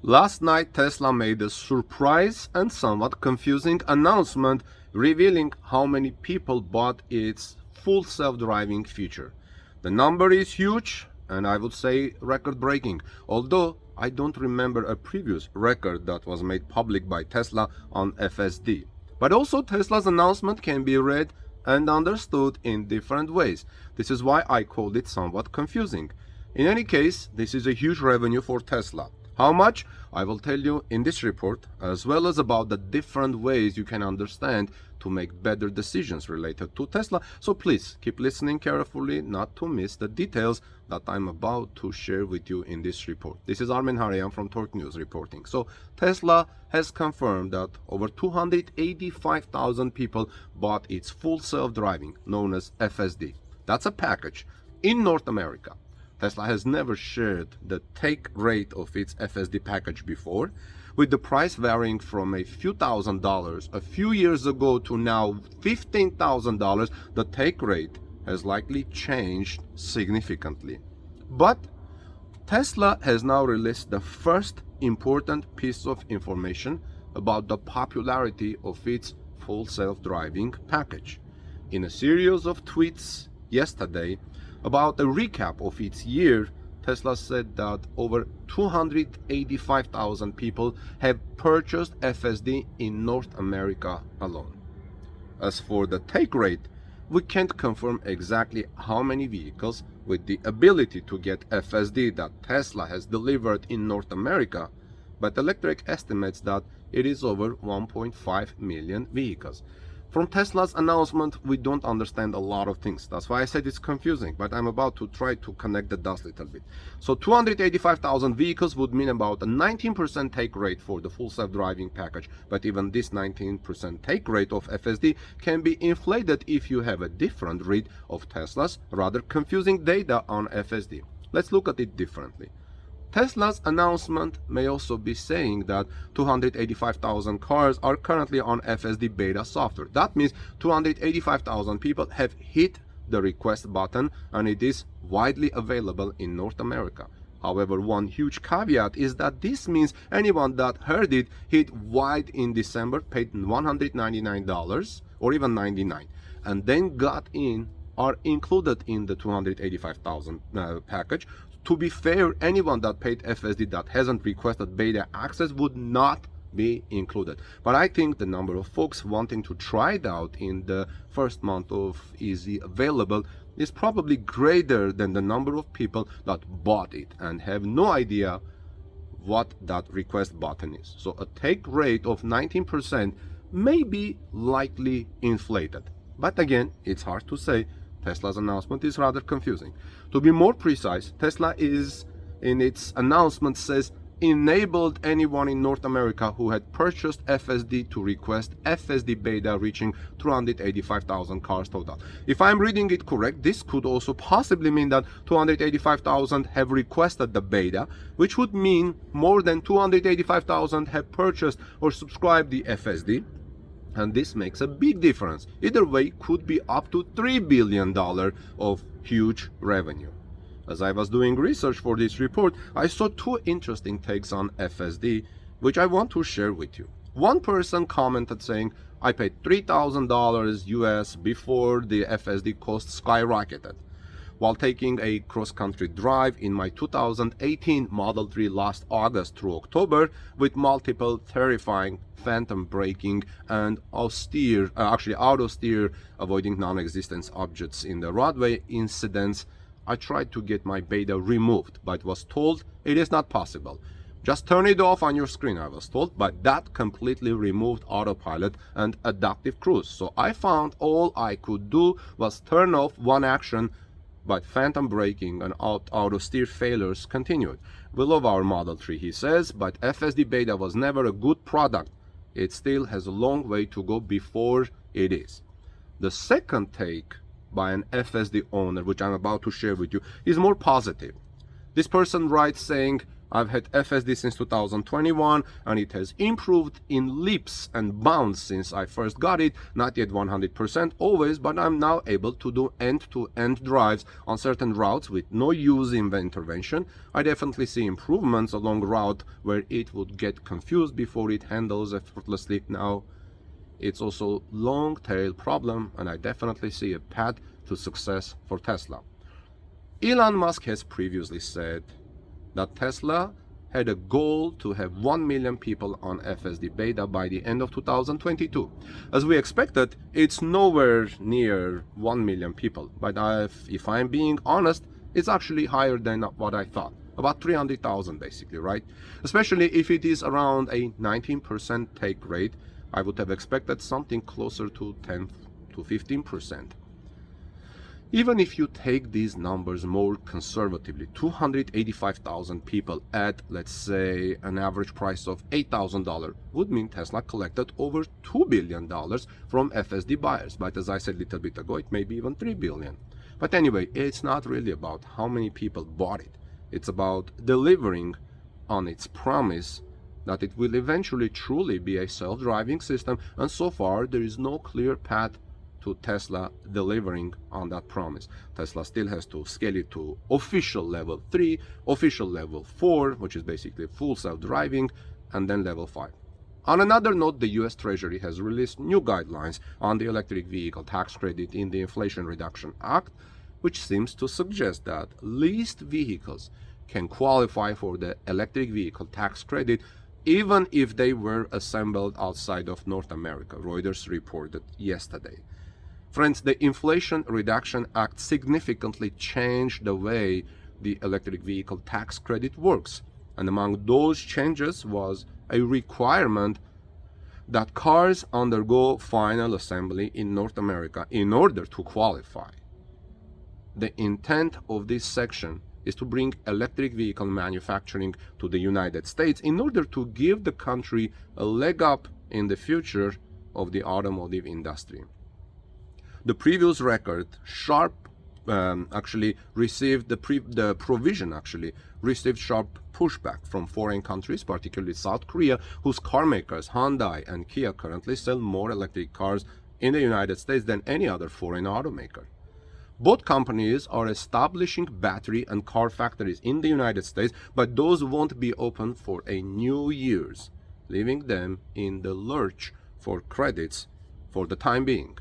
Last night, Tesla made a surprise and somewhat confusing announcement revealing how many people bought its full self-driving feature. The number is huge and I would say record-breaking, although I don't remember a previous record that was made public by Tesla on FSD. But also Tesla's announcement can be read and understood in different ways. This is why I called it somewhat confusing. In any case, this is a huge revenue for Tesla. How much? I will tell you in this report, as well as about the different ways you can understand to make better decisions related to Tesla. So please keep listening carefully not to miss the details that I'm about to share with you in this report. This is Armen Hareyan from Torque News reporting. So Tesla has confirmed that over 285,000 people bought its full self-driving, known as FSD. That's a package in North America. Tesla has never shared the take rate of its FSD package before, with the price varying from a few $1,000s a few years ago to now $15,000. The take rate has likely changed significantly. But Tesla has now released the first important piece of information about the popularity of its full self-driving package. In a series of tweets yesterday, about a recap of its year, Tesla said that over 285,000 people have purchased FSD in North America alone. As for the take rate, we can't confirm exactly how many vehicles with the ability to get FSD that Tesla has delivered in North America, but Electrek estimates that it is over 1.5 million vehicles. From Tesla's announcement, we don't understand a lot of things. That's why I said it's confusing, but I'm about to try to connect the dots a little bit. So 285,000 vehicles would mean about a 19% take rate for the full self-driving package. But even this 19% take rate of FSD can be inflated if you have a different read of Tesla's rather confusing data on FSD. Let's look at it differently. Tesla's announcement may also be saying that 285,000 cars are currently on FSD beta software. That means 285,000 people have hit the request button and it is widely available in North America. However, one huge caveat is that this means anyone that heard it hit wide in December, paid $199 or even $99, and then got in are included in the 285,000 package. To be fair, anyone that paid FSD that hasn't requested beta access would not be included. But I think the number of folks wanting to try it out in the first month of easy available is probably greater than the number of people that bought it and have no idea what that request button is. So a take rate of 19% may be likely inflated. But again, it's hard to say. Tesla's announcement is rather confusing. To be more precise, Tesla is in its announcement says enabled anyone in North America who had purchased FSD to request FSD beta, reaching 285,000 cars total. If I'm reading it correct, this could also possibly mean that 285,000 have requested the beta, which would mean more than 285,000 have purchased or subscribed the FSD. And this makes a big difference. Either way could be up to $3 billion of huge revenue. As I was doing research for this report, I saw two interesting takes on FSD, which I want to share with you. One person commented saying, I paid $3,000 US before the FSD cost skyrocketed. While taking a cross-country drive in my 2018 Model 3 last August through October with multiple terrifying phantom braking and auto steer, avoiding non-existent objects in the roadway incidents, I tried to get my beta removed, but was told it is not possible. Just turn it off on your screen, I was told, but that completely removed autopilot and adaptive cruise. So I found all I could do was turn off one action, but phantom braking and auto steer failures continued. We love our Model 3, he says, but FSD beta was never a good product. It still has a long way to go before it is. The second take by an FSD owner, which I'm about to share with you, is more positive. This person writes saying, I've had FSD since 2021 and it has improved in leaps and bounds since I first got it. Not yet 100% always, but I'm now able to do end-to-end drives on certain routes with no use in the intervention. I definitely see improvements along route where it would get confused before it handles effortlessly. Now it's also long tail problem, and I definitely see a path to success for Tesla. Elon Musk has previously said that Tesla had a goal to have 1 million people on FSD beta by the end of 2022. As we expected, it's nowhere near 1 million people, but if I'm being honest, it's actually higher than what I thought. About 300,000 basically, right? Especially if it is around a 19% take rate, I would have expected something closer to 10 to 15%. Even if you take these numbers more conservatively, 285,000 people at, let's say, an average price of $8,000 would mean Tesla collected over $2 billion from FSD buyers. But as I said a little bit ago, it may be even $3 billion. But anyway, it's not really about how many people bought it. It's about delivering on its promise that it will eventually truly be a self-driving system. And so far, there is no clear path to Tesla delivering on that promise. Tesla still has to scale it to official level 3, official level 4, which is basically full self-driving, and then level 5. On another note, the US Treasury has released new guidelines on the electric vehicle tax credit in the Inflation Reduction Act, which seems to suggest that leased vehicles can qualify for the electric vehicle tax credit even if they were assembled outside of North America, Reuters reported yesterday. Friends, the Inflation Reduction Act significantly changed the way the electric vehicle tax credit works. And among those changes was a requirement that cars undergo final assembly in North America in order to qualify. The intent of this section is to bring electric vehicle manufacturing to the United States in order to give the country a leg up in the future of the automotive industry. The previous record, Sharp actually received the provision received sharp pushback from foreign countries, particularly South Korea, whose car makers Hyundai and Kia currently sell more electric cars in the United States than any other foreign automaker. Both companies are establishing battery and car factories in the United States, but those won't be open for a New Year's, leaving them in the lurch for credits for the time being.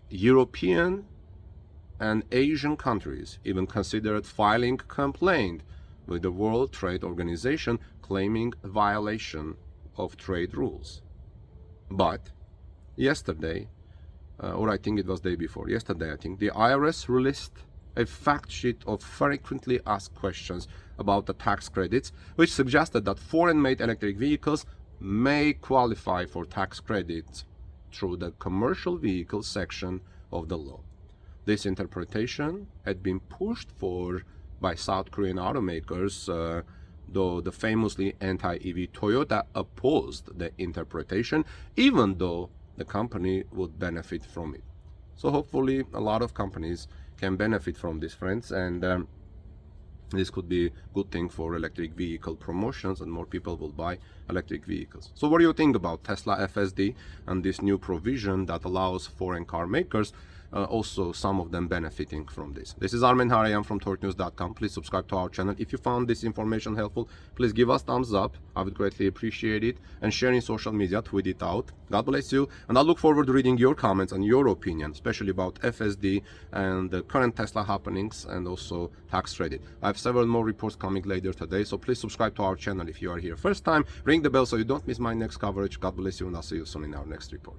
European and Asian countries even considered filing complaint with the World Trade Organization claiming violation of trade rules. But yesterday, or I think it was the day before, yesterday I think, the IRS released a fact sheet of frequently asked questions about the tax credits, which suggested that foreign-made electric vehicles may qualify for tax credits through the commercial vehicle section of the law. This interpretation had been pushed for by South Korean automakers, though the famously anti-EV Toyota opposed the interpretation, even though the company would benefit from it. So hopefully a lot of companies can benefit from this, friends, and this could be a good thing for electric vehicle promotions, and more people will buy electric vehicles. So what do you think about Tesla FSD and this new provision that allows foreign car makers, also some of them benefiting from this? This is Armen Hareyan from torquenews.com. Please subscribe to our channel. If you found this information helpful, please give us thumbs up. I would greatly appreciate it. And share in social media, tweet it out. God bless you. And I look forward to reading your comments and your opinion, especially about FSD and the current Tesla happenings and also tax credit. I have several more reports coming later today, so please subscribe to our channel if you are here first time. Ring the bell so you don't miss my next coverage. God bless you, and I'll see you soon in our next report.